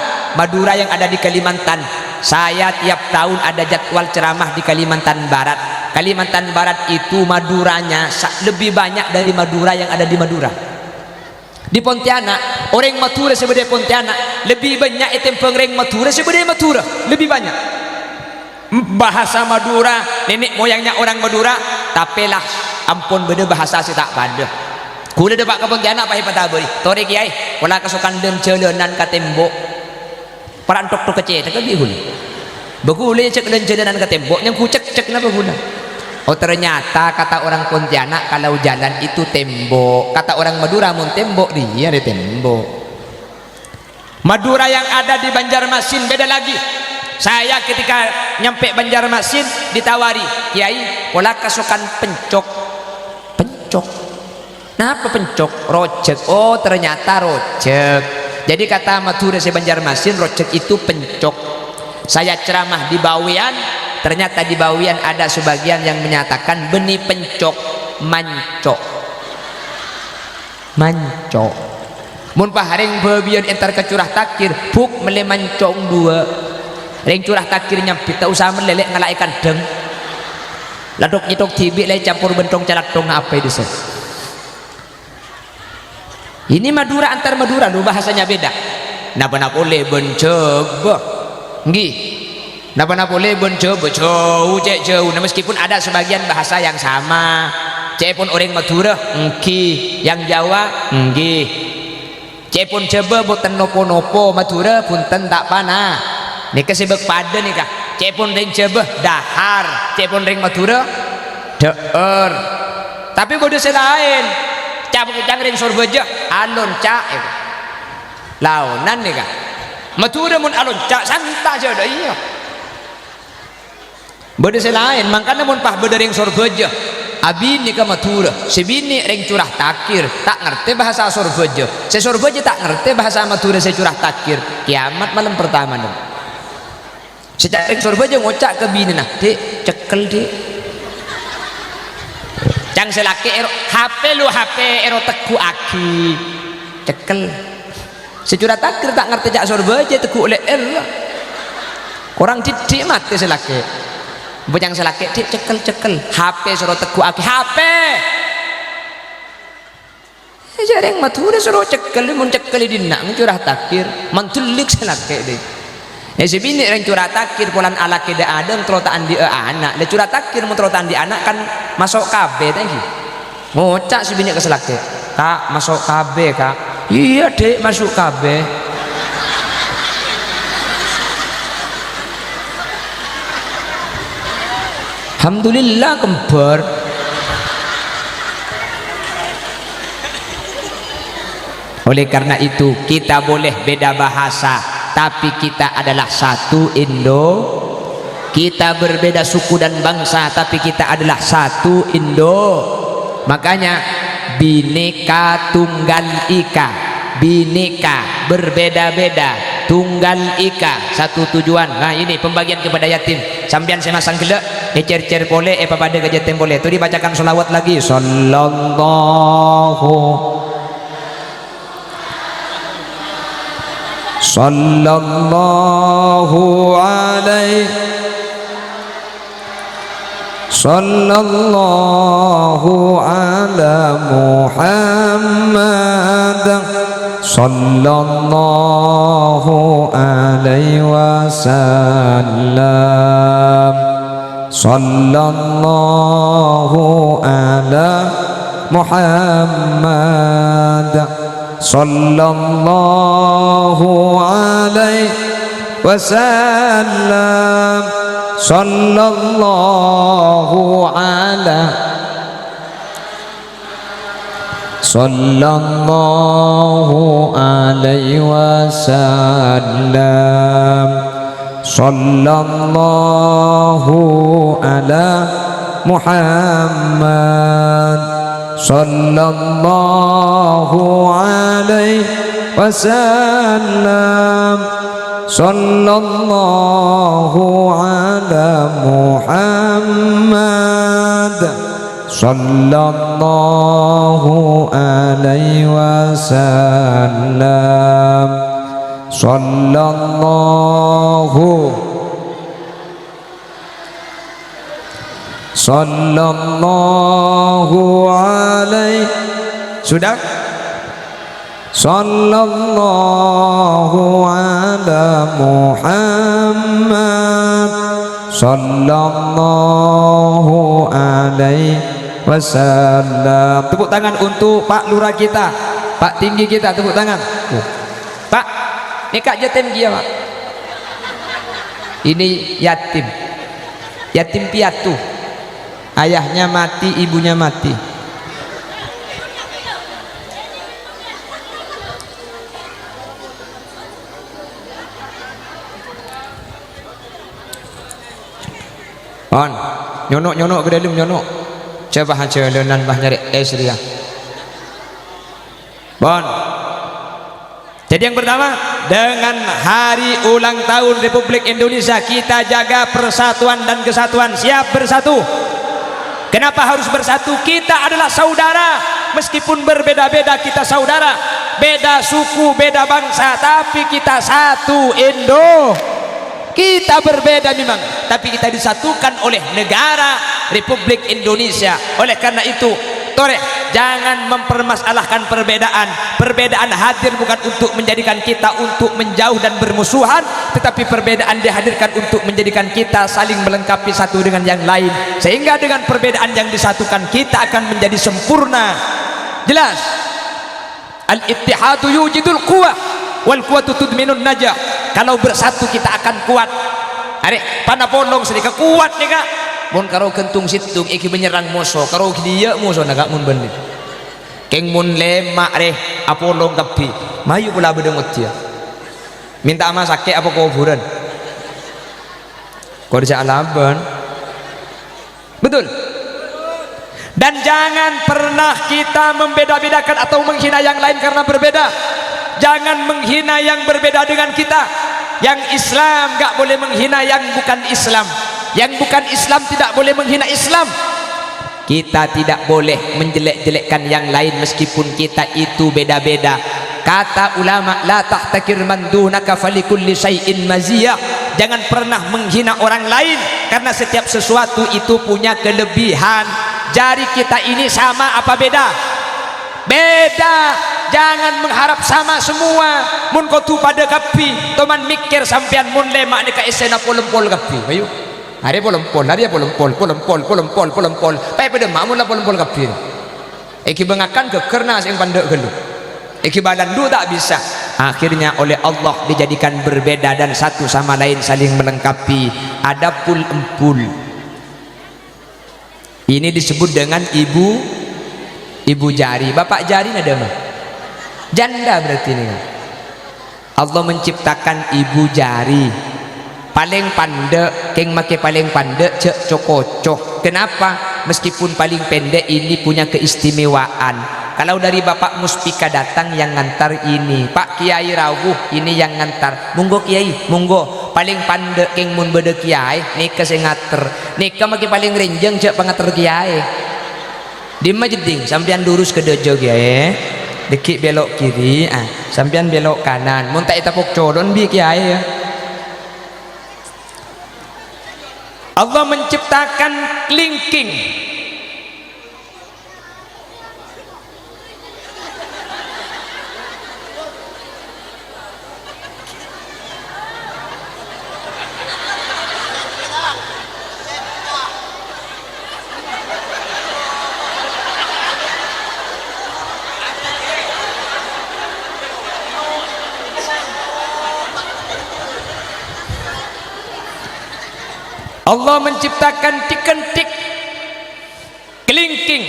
Madura yang ada di Kalimantan. Saya tiap tahun ada jadwal ceramah di Kalimantan Barat. Kalimantan Barat itu Maduranya lebih banyak dari Madura yang ada di Madura. Di Pontianak orang Madura sebagai Pontianak lebih banyak itu pengreng Madura sebagai Madura lebih banyak bahasa Madura, nenek moyangnya orang Madura, tapi lah ampun beda bahasa si tak pada. Kula depak ke Pontianak pahi patabari. Tore kiai, wala kasukan dem jalanan ka tembok. Parantok tu kecil tak bi gula. Begule cek dan jalanan ka tembok yang ku cek napa gula. Oh ternyata kata orang Pontianak kalau jalan itu tembok. Kata orang Madura mun tembok dia ada tembok. Madura yang ada di Banjarmasin beda lagi. Saya ketika nyampe Banjarmasin ditawari, kiai, wala kasukan pencok. Kenapa pencok? Rojek. Oh ternyata rojek. Jadi kata Madura se Banjarmasin rojek itu pencok. Saya ceramah di Bawian, ternyata di Bawian ada sebagian yang menyatakan benih pencok mancok. Mun paharing bebian entar ke curah takir buk mele mancong dua. Ring curah takir nyampe tak usah melelek ngalaikan deng. Ladok nyetok tibik lay campur bentong calatong apa itu sih? Ini Madura antar Madura lu bahasanya beda. Napa boleh bencoba, nggih. Napa boleh bencoba jauh cek jauh. Nah, meskipun ada sebagian bahasa yang sama, cek pun orang Madura, nggih. Yang Jawa, nggih. Cek pun coba boten nopo-nopo Madura punten tak panah. Nika sebab pada nika. Cek pun ring coba dahar, cek pun ring Madura deer. Tapi bodoh selain. Cang ring sorbeja alon cak itu launan nih kan Madura mun alon cak santa aja dah iya beda selain makanya mun pah beda ring sorbeja abi nih ke Madura sebini ring curah takir tak ngerti bahasa sorbeja se sorbeja tak ngerti bahasa Madura se curah takir kiamat malam pertama dong sejak ring sorbeja ngocak ke bini nah dek cekel dek yang selaki HP ero teku aki cekel securah takir tak ngerti jak sorba aja teku oleh orang didik mati selaki bujang selaki dik cekel HP suruh teku aki HP jarang Madura suruh cekel mun cekel dina curah takir mantulik selaki deh. Ya sebini orang curah takir polan ala keda ada terotaan di anak le curah takir mau terotaan di anak kan masuk KB tadi ngocak sebini keselake kak masuk KB kak iya dek masuk KB alhamdulillah kembar oleh karena itu kita boleh beda bahasa tapi kita adalah satu Indo. Kita berbeda suku dan bangsa tapi kita adalah satu Indo. Makanya bineka tunggal ika, bineka berbeda-beda, tunggal ika satu tujuan. Nah ini pembagian kepada yatim sambian saya masang gelak ngecer-cer boleh pada ke yatim boleh itu dibacakan sholawat lagi sallallahu alaihi sallallahu ala Muhammad sallallahu alaihi wasallam sallallahu ala Muhammad sallallahu alaihi wasallam sallallahu ala sallallahu alaihi wasallam, sallallahu ala Muhammad, sallallahu alaihi wasallam, sallallahu ala Muhammad, sallallahu alaihi wasallam, sallallahu alaihi, sudah, sallallahu ala Muhammad, sallallahu alaihi wasallam. Tepuk tangan untuk Pak Lurah kita, Pak Tinggi kita, tepuk tangan. Pak, ini Kak Jatim dia Pak, ini yatim, yatim piatu, ayahnya mati, ibunya mati. On, nyonok ke dalam nyonok. Coba hancur lenan bah nyari Esria. Bon. Jadi yang pertama, dengan hari ulang tahun Republik Indonesia kita jaga persatuan dan kesatuan. Siap bersatu? Kenapa harus bersatu? Kita adalah saudara. Meskipun berbeda-beda kita saudara. Beda suku, beda bangsa, tapi kita satu Indo. Kita berbeda memang, tapi kita disatukan oleh negara Republik Indonesia. Oleh karena itu, toreh, jangan mempermasalahkan perbedaan. Perbedaan hadir bukan untuk menjadikan kita untuk menjauh dan bermusuhan, tetapi perbedaan dihadirkan untuk menjadikan kita saling melengkapi satu dengan yang lain. Sehingga dengan perbedaan yang disatukan kita akan menjadi sempurna. Jelas? Al-ittihadu yujidul quwwah wal quwwatu tudminun najah. Kalau bersatu kita akan kuat. Arek pana polong sedikit kuat nih kak. Mun karo kentung situ iki menyerang musuh, karo dia musuh naga mun bener. Keng mun lemak reh apolong kapi. Mayu pula bedengut dia. Minta ama sakit apa kuburan. Kerja alaban. Betul. Dan jangan pernah kita membeda-bedakan atau menghina yang lain karena berbeda. Jangan menghina yang berbeda dengan kita. Yang Islam gak boleh menghina yang bukan Islam. Yang bukan Islam tidak boleh menghina Islam. Kita tidak boleh menjelek-jelekkan yang lain meskipun kita itu beda-beda. Kata ulama, la tahtakir man dunaka falikulli syai'in maziyah. Jangan pernah menghina orang lain karena setiap sesuatu itu punya kelebihan. Jari kita ini sama apa beda? Beda. Jangan mengharap sama semua. Mun kau tu pada kapi, toman mikir sampean mun lemak ni ka esena polempol kapi. Ayo. Hari polempol, hari polempol. Pai pada mak mun la polempol kapi. Eki bengakan ke kernas yang pandek gelu. Eki badan du tak bisa. Akhirnya oleh Allah dijadikan berbeda dan satu sama lain saling melengkapi. Ada pul-empul. Ini disebut dengan ibu jari. Bapak jari ada mah? Janda berarti ini. Allah menciptakan ibu jari. Paling pandek, keng make paling pandek cek cokocok. Kenapa? Meskipun paling pendek ini punya keistimewaan. Kalau dari Bapak Muspika datang yang ngantar ini, Pak Kiai rawuh ini yang ngantar. Monggo Kiai, monggo. Paling pandek keng mun bede Kiai, nika sing ngater. Nika make paling renjeng cek pengater Kiai. Di majeding sampean lurus ke dojo Kiai. Dekik belok kiri, sampean belok kanan. Mun tak itapok codon bi Kiai ya. Allah menciptakan kelingking. Allah menciptakan tikentik kelingking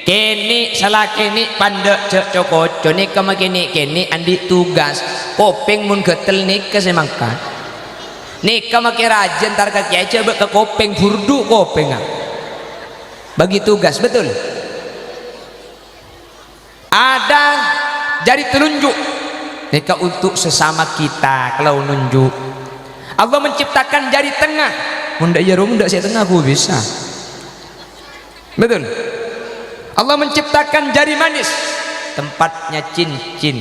kini salah kini pandek cek cokoco nih kama kini andi tugas kopeng mun getel nih kesemakan nih kama rajin tar kaki coba ke kopeng burdu kopeng bagi tugas betul ada jari telunjuk nika untuk sesama kita kalau nunjuk Allah menciptakan jari tengah munda ya rum ndak saya tengah aku bisa betul Allah menciptakan jari manis tempatnya cincin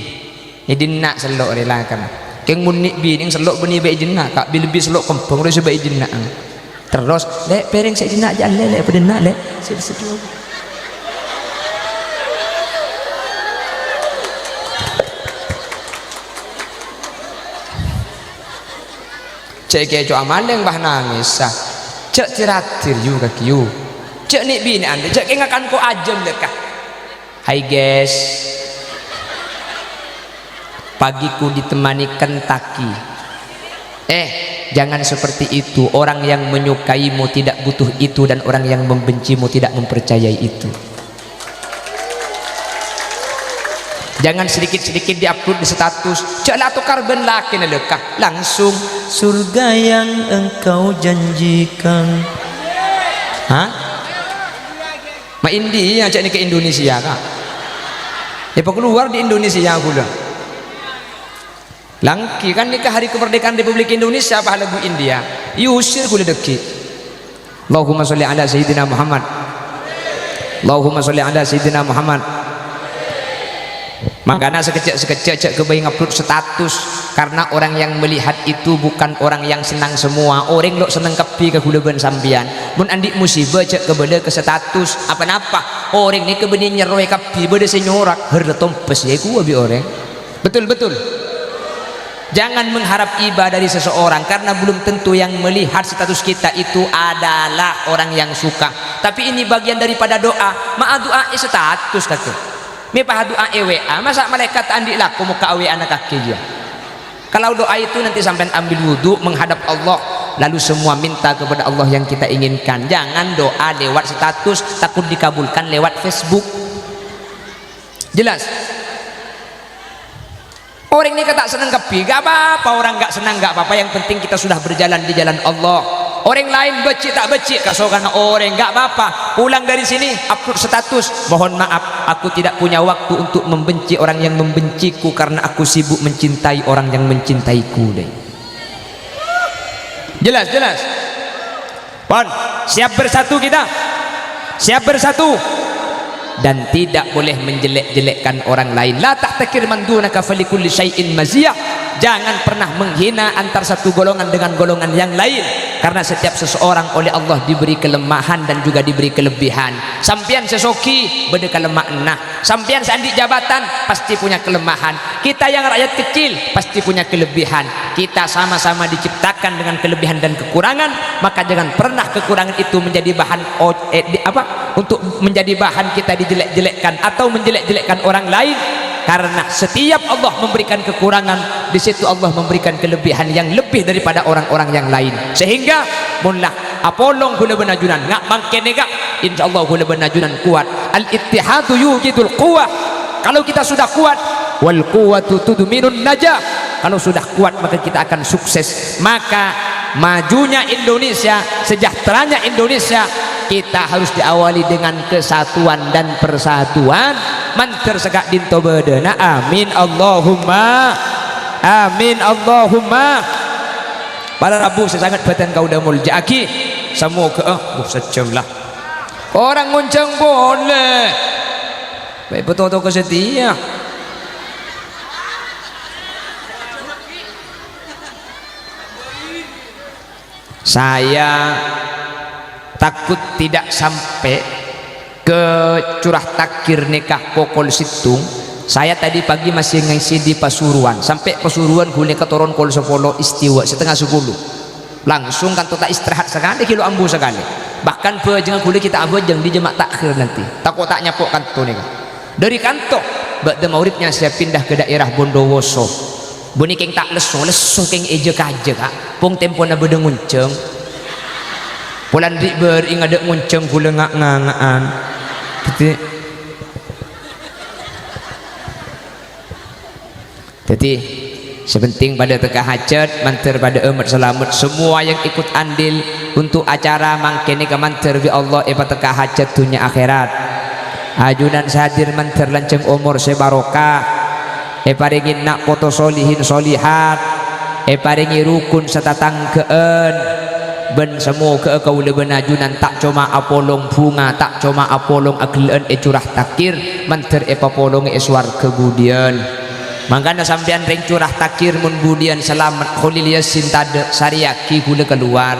jadi nak selok relakan keng munik bining selok beni baik jenak kak lebih selok kempeng udah sebaik jenak terus lek pereng saya jenak jalan lek pada nak lek sedih cek keco amal yang bah nangis cek tiratir juga kiu cek nik bini anda cek ingatkan ko ajem lekah hai guys pagiku ditemani Kentucky jangan seperti itu orang yang menyukaimu tidak butuh itu dan orang yang membencimu tidak mempercayai itu jangan sedikit-sedikit diupload di status caklah tukar ben laki lekah langsung surga yang engkau janjikan ma India cak ni ke Indonesia kak ya keluar di Indonesia pula langki kan ni ke hari kemerdekaan Republik Indonesia apa lagu India yusir kula deki Allahumma sholli ala sayyidina Muhammad Allahumma sholli ala sayyidina Muhammad makanya sekecil cek kebayi ngupload status karena orang yang melihat itu bukan orang yang senang semua orang lo seneng kepi ke gula ben sambian mun andi musibah cek kebele ke status apa-apa orang ni kebeni nyeroy kepi bede senyorak herda tompes ya ku abi orang betul jangan mengharap iba dari seseorang karena belum tentu yang melihat status kita itu adalah orang yang suka tapi ini bagian daripada doa ma'a doa status kata mi pah doa EWA masa malaikat andi laku muka awe anak kaki dia kalau doa itu nanti sampai ambil wudhu menghadap Allah lalu semua minta kepada Allah yang kita inginkan jangan doa lewat status takut dikabulkan lewat Facebook jelas orang ini kata senang kepi gak apa-apa orang gak senang gak apa-apa yang penting kita sudah berjalan di jalan Allah orang lain becik tak becik kasokan orang gak apa-apa pulang dari sini upload status mohon maaf aku tidak punya waktu untuk membenci orang yang membenciku karena aku sibuk mencintai orang yang mencintaiku deh. Jelas pon siap bersatu kita siap bersatu dan tidak boleh menjelek-jelekkan orang lain la tahtakir man dunaka falikulli syai'in maziyah jangan pernah menghina antar satu golongan dengan golongan yang lain karena setiap seseorang oleh Allah diberi kelemahan dan juga diberi kelebihan sampian sesoki beda kelemah nah sampian seandi jabatan pasti punya kelemahan kita yang rakyat kecil pasti punya kelebihan kita sama-sama diciptakan dengan kelebihan dan kekurangan maka jangan pernah kekurangan itu menjadi bahan untuk menjadi bahan kita dijelek-jelekkan atau menjelek-jelekkan orang lain karena setiap Allah memberikan kekurangan di situ Allah memberikan kelebihan yang lebih daripada orang-orang yang lain sehingga munlah apolong gula benajunan ngak mangkene gak insyaallah gula benajunan kuat al ittihadu yujidul quwwah kalau kita sudah kuat wal quwwatu tudminun najah kalau sudah kuat maka kita akan sukses maka majunya Indonesia sejahteranya Indonesia kita harus diawali dengan kesatuan dan persatuan manter segak dinto bedena amin Allahumma pada Rabu saya sangat badan kau udah muljaki semoga sejam lah orang nguncang boleh baik betul-betul kesetia saya takut tidak sampai ke curah takir nikah pokol situng saya tadi pagi masih ngisi di Pasuruan sampai Pasuruan gue keturun kol 10 istiwa setengah 10 langsung kan tak istirahat sekali kilo ambu sekali bahkan jangan boleh kita abajang di jemaah takhir nanti takut tak nyapok kanto nih dari kanto ba'da mauribnya saya pindah ke daerah Bondowoso bunyi keng tak lesu keng eja kaja kak pung tempo na beda ngunceng pulan di beringadek ngunceng kula ngak-ngangaan gitu Jadi sepenting pada teka hajat manter pada umat selamat semua yang ikut andil untuk acara mangkene ke manter bi Allah teka hajat dunia akhirat ajunan sadir manter lanceng umur sebarokah paringin nak foto solihin solihat paringi rukun satatangkeun ben semua ke kau leben ajunan tak cuma apolong bunga tak cuma apolong agleun curah takir manter papolong eswar kebudian makanya sampean ring curah takir mun budian selamat khulil yasin tade sariaki kula keluar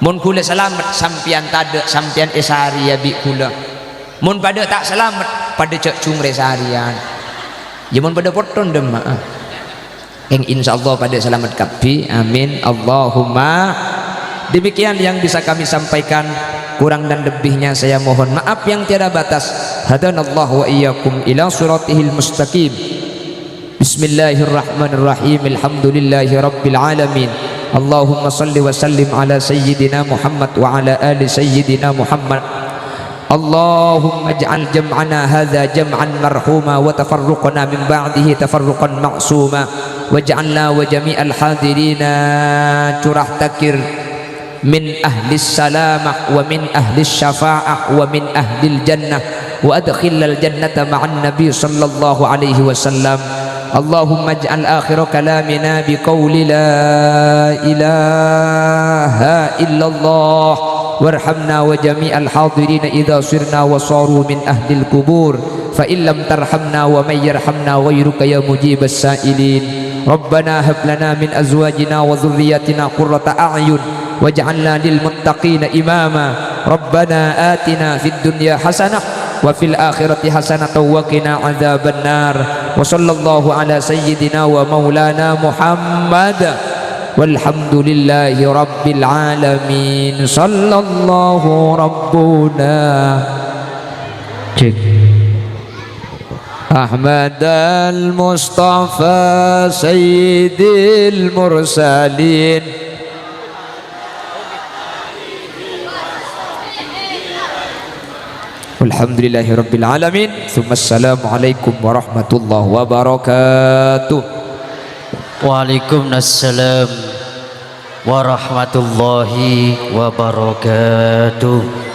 mun kula selamat sampean tade sampean esari ya bi kula mun pada tak selamat pada cek cungre seharian ya mun pada poton demma yang insyaallah pada selamat kabi amin Allahumma. Demikian yang bisa kami sampaikan, kurang dan lebihnya saya mohon maaf yang tiada batas. Hadanallahu wa iyyakum ila siratihil mustaqim. Bismillahirrahmanirrahim. Alhamdulillahi rabbil alamin. Allahumma salli wa sallim ala sayyidina Muhammad wa ala ali sayyidina Muhammad. Allahumma ij'al jam'ana hadza jam'an marhuma wa tafarruqana min ba'dihi tafarruqan ma'suma waj'alna wa jami'al hadirina curah takir min ahli salamah wa min ahli syafa'ah wa min ahli jannah wa adkhilal jannata ma'an nabi sallallahu alaihi wasallam. Allahumma ij'al akhir kalamina biqawli la ilaha illallah warhamna wa jami'al hadirin idza sirna wa saru min ahli al-qubur fa in lam tarhamna wa may yarhamna ghayruka ya mujibas sa'ilin. Rabbana hab lana min azwajina wa dhurriyyatina qurrata a'yun waj'alna lil muttaqina imama. Rabbana atina fid dunya hasanah wa fil akhirati hasanah wa qina adzabannar. Wa sallallahu ala sayyidina wa maulana Muhammad walhamdulillahi rabbil alamin. Sallallahu rabbuna Ahmad al-Mustafa Sayyidil Mursalin. Alhamdulillahi rabbil alamin. Assalamualaikum warahmatullahi wabarakatuh. Waalaikumsalam warahmatullahi wabarakatuh.